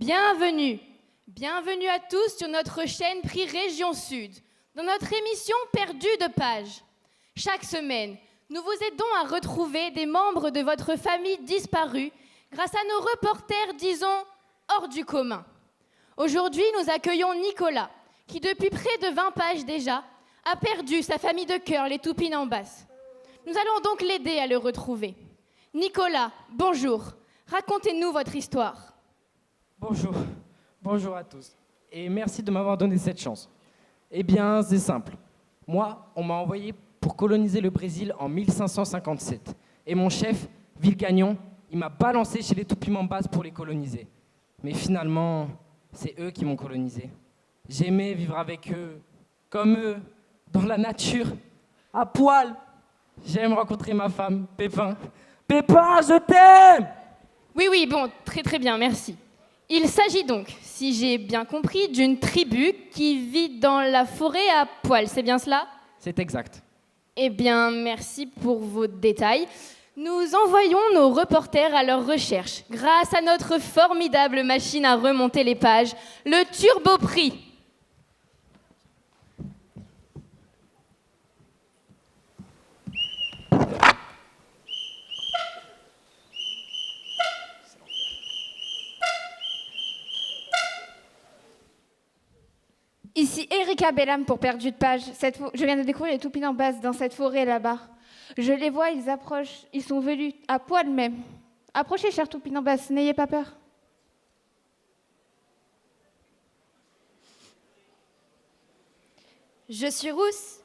Bienvenue. Bienvenue à tous sur notre chaîne Prix Région Sud, dans notre émission Perdue de pages. Chaque semaine, nous vous aidons à retrouver des membres de votre famille disparus grâce à nos reporters, disons, hors du commun. Aujourd'hui, nous accueillons Nicolas, qui depuis près de 20 pages déjà, a perdu sa famille de cœur, les Toupinambas. Nous allons donc l'aider à le retrouver. Nicolas, bonjour. Racontez-nous votre histoire. Bonjour à tous. Et merci de m'avoir donné cette chance. Eh bien, c'est simple. Moi, on m'a envoyé pour coloniser le Brésil en 1557. Et mon chef, Villegagnon, il m'a balancé chez les Tupinambas pour les coloniser. Mais finalement, c'est eux qui m'ont colonisé. J'aimais vivre avec eux, comme eux, dans la nature, à poil. J'aime rencontrer ma femme, Pépin. Pépin, je t'aime! Oui, bon, très bien, merci. Il s'agit donc, si j'ai bien compris, d'une tribu qui vit dans la forêt à poil, c'est bien cela? C'est exact. Eh bien, merci pour vos détails. Nous envoyons nos reporters à leur recherche, grâce à notre formidable machine à remonter les pages, le Turbo Prix. Ici Erika Bellam pour Perdue de page. Je viens de découvrir les Toupinambas dans cette forêt là-bas. Je les vois, ils approchent, ils sont venus à poil même. Approchez, chers Toupinambas, n'ayez pas peur. Je suis rousse,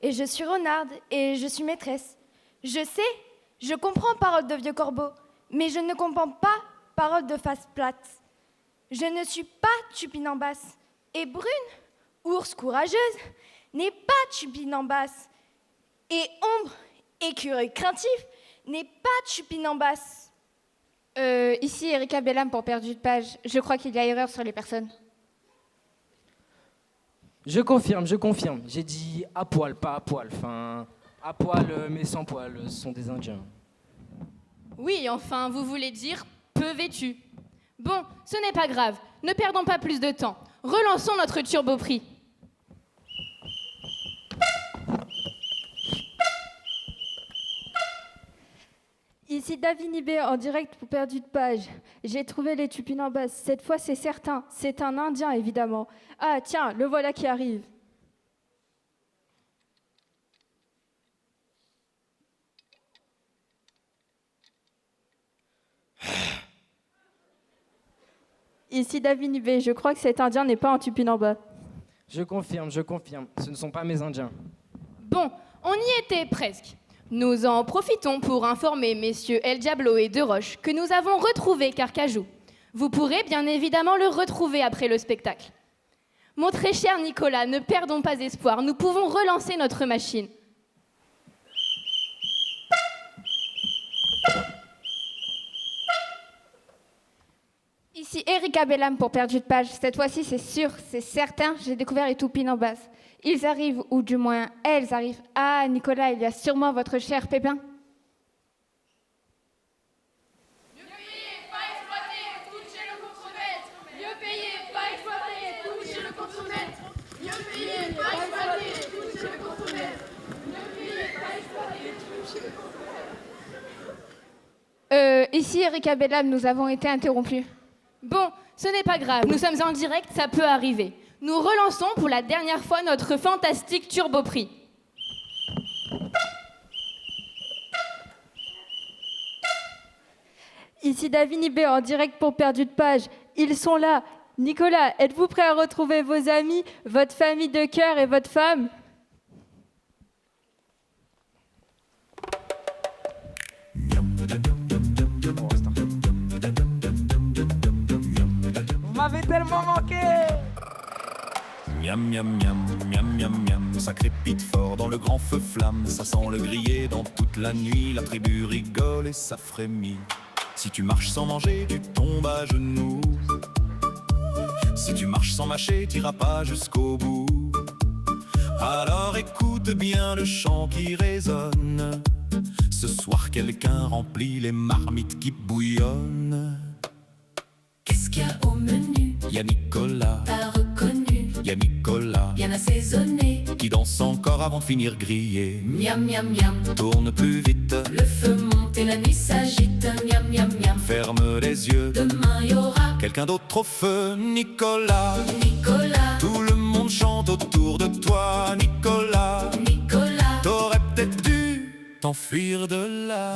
et je suis renarde, et je suis maîtresse. Je sais, je comprends parole de vieux corbeau, mais je ne comprends pas parole de face plate. Je ne suis pas Tupinambas, et brune, ours courageuse, n'est pas Tupinambas, et ombre, écureuil craintif, n'est pas Tupinambas. Ici Erika Bellam pour Perdue de page. Je crois qu'il y a erreur sur les personnes. Je confirme. J'ai dit à poil, pas à poil. Enfin, à poil, mais sans poil, ce sont des Indiens. Oui, enfin, vous voulez dire peu vêtu. Bon, ce n'est pas grave, ne perdons pas plus de temps. Relançons notre Turbo Prix. Ici Davini B en direct pour Perdue de page. J'ai trouvé les Tupinambas. Cette fois, c'est certain. C'est un Indien, évidemment. Ah, tiens, le voilà qui arrive. Ici Davini B. Je crois que cet Indien n'est pas un Tupinamba. Je confirme. Ce ne sont pas mes Indiens. Bon, on y était presque. Nous en profitons pour informer messieurs El Diablo et De Roche que nous avons retrouvé Carcajou. Vous pourrez bien évidemment le retrouver après le spectacle. Mon très cher Nicolas, ne perdons pas espoir, nous pouvons relancer notre machine. Ici Erika Bellam pour Perdue de page. Cette fois-ci, c'est sûr, c'est certain, j'ai découvert les Toupinambas. Ils arrivent, ou du moins, elles arrivent. Ah, Nicolas, il y a sûrement votre cher Pépin. Mieux payé, pas exploité, touchez le contremaître. Mieux payé, pas exploité, touchez le contremaître. Mieux payé, pas exploité, touchez le contremaître. Mieux payé, pas exploité, touchez le contremaître. Ici Erika Bellam, nous avons été interrompus. Bon, ce n'est pas grave, nous sommes en direct, ça peut arriver. Nous relançons pour la dernière fois notre fantastique Turbo Prix. Ici Davini B en direct pour Perdue de page. Ils sont là. Nicolas, êtes-vous prêt à retrouver vos amis, votre famille de cœur et votre femme? Vous m'avez tellement manqué! Miam miam miam, miam miam miam, ça crépite fort dans le grand feu flamme, ça sent le grillé dans toute la nuit, la tribu rigole et ça frémit. Si tu marches sans manger, tu tombes à genoux. Si tu marches sans mâcher, t'iras pas jusqu'au bout. Alors écoute bien le chant qui résonne. Ce soir quelqu'un remplit les marmites qui bouillonnent. Qu'est-ce qu'il y a au menu? y a Nicolas, T'as reconnu, y a Nicolas, bien assaisonné. qui danse encore avant de finir grillé. Miam miam miam, Tourne plus vite, le feu monte et la nuit s'agite. Miam miam miam, ferme les yeux, demain y aura quelqu'un d'autre au feu. Nicolas, Nicolas, tout le monde chante autour de toi. Nicolas, Nicolas. t'aurais peut-être dû t'enfuir de là.